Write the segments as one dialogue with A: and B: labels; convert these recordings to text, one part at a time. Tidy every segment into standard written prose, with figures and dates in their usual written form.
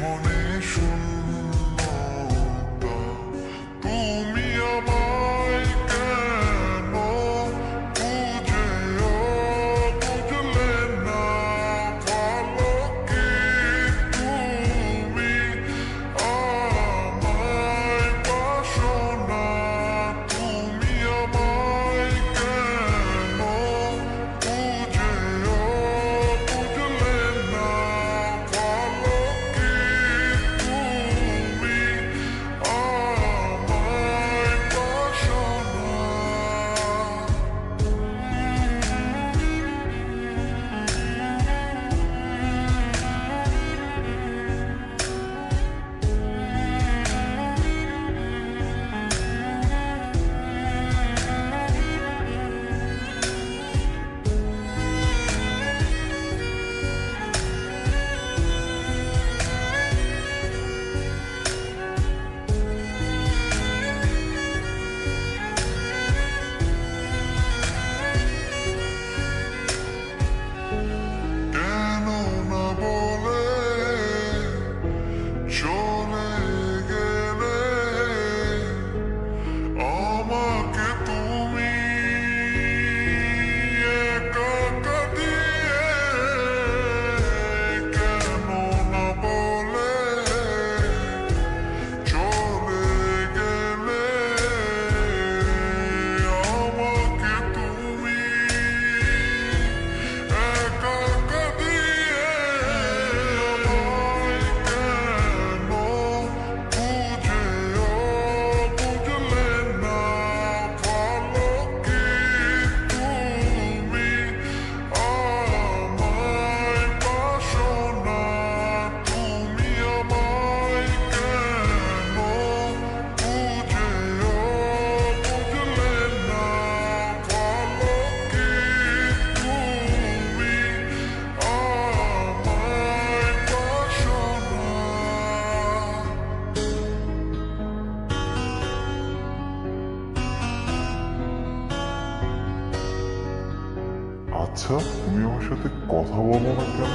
A: মনে শূন্যতা, তুমি আমায় কেন বুঝেও বুঝলে না? ভালো কি তুমি আমায় বাসো না? তুমি আমায় কেন বুঝেও বুঝলে না? ভালো কি তুমি আমায় বাসো না? কেন না বলে চলে গেলে আমাকে তুমি একা একা দিয়ে? কেন না বলে চলে গেলে আমাকে তুমি একা একা দিয়ে? আমায় কেন বুঝেও বুঝলে না? ভালো কি তুমি আমায় বাসো না? তুমি আমায় কেন বুঝেও বুঝলে না? ভালো কি তুমি আমায় বাসো না? আচ্ছা, তুমি আমার সাথে কথা বলো না কেন?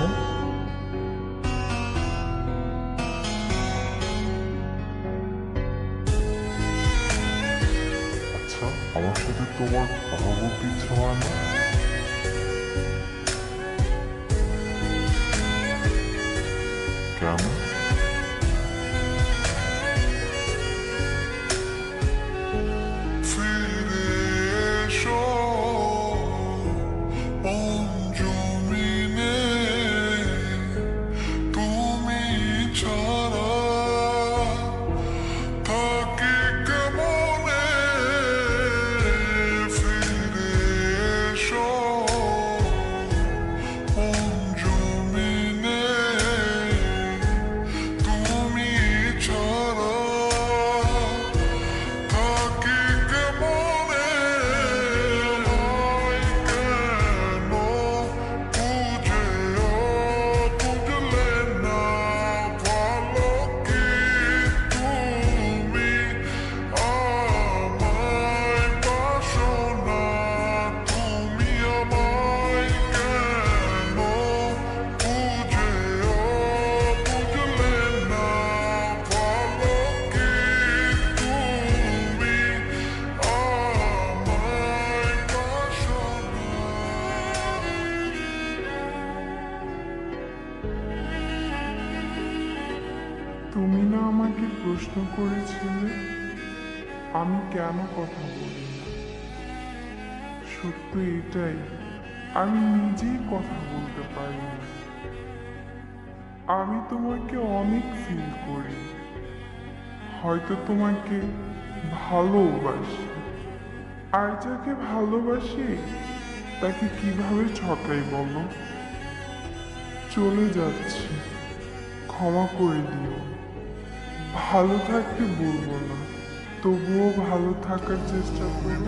A: আচ্ছা, আমার সাথে তোমার কথা বলতে ইচ্ছা হয় না? কেন? ফিরে এসো অঞ্জুমিনে, তুমি ছাড়া থাকি কেমনে? ফিরে এসো অঞ্জুমিনে, তুমি ছাড়া থাকি কেমনে? আমায় কেন বুঝেও বুঝলে না? ভালো কি তুমি আমায় বাসো না? তুমি আমায় কেন বুঝেও বুঝলে না? ভালো কি তুমি আমায় বাসো না?
B: তুমি না আমাকে প্রশ্ন করেছিলে আমি কেন কথা বলি না? সত্য এটাই, আমি নিজেই কথা বলতে পারি না। আমি তোমাকে অনেক ফিল করি, হয়তো তোমাকে ভালোবাসি। আর যাকে ভালোবাসি তাকে কিভাবে ঠকাই বলো? চলে যাচ্ছি, ক্ষমা করে দিও। ভালো থাকতে বলবো না, তবুও ভালো থাকার চেষ্টা করো।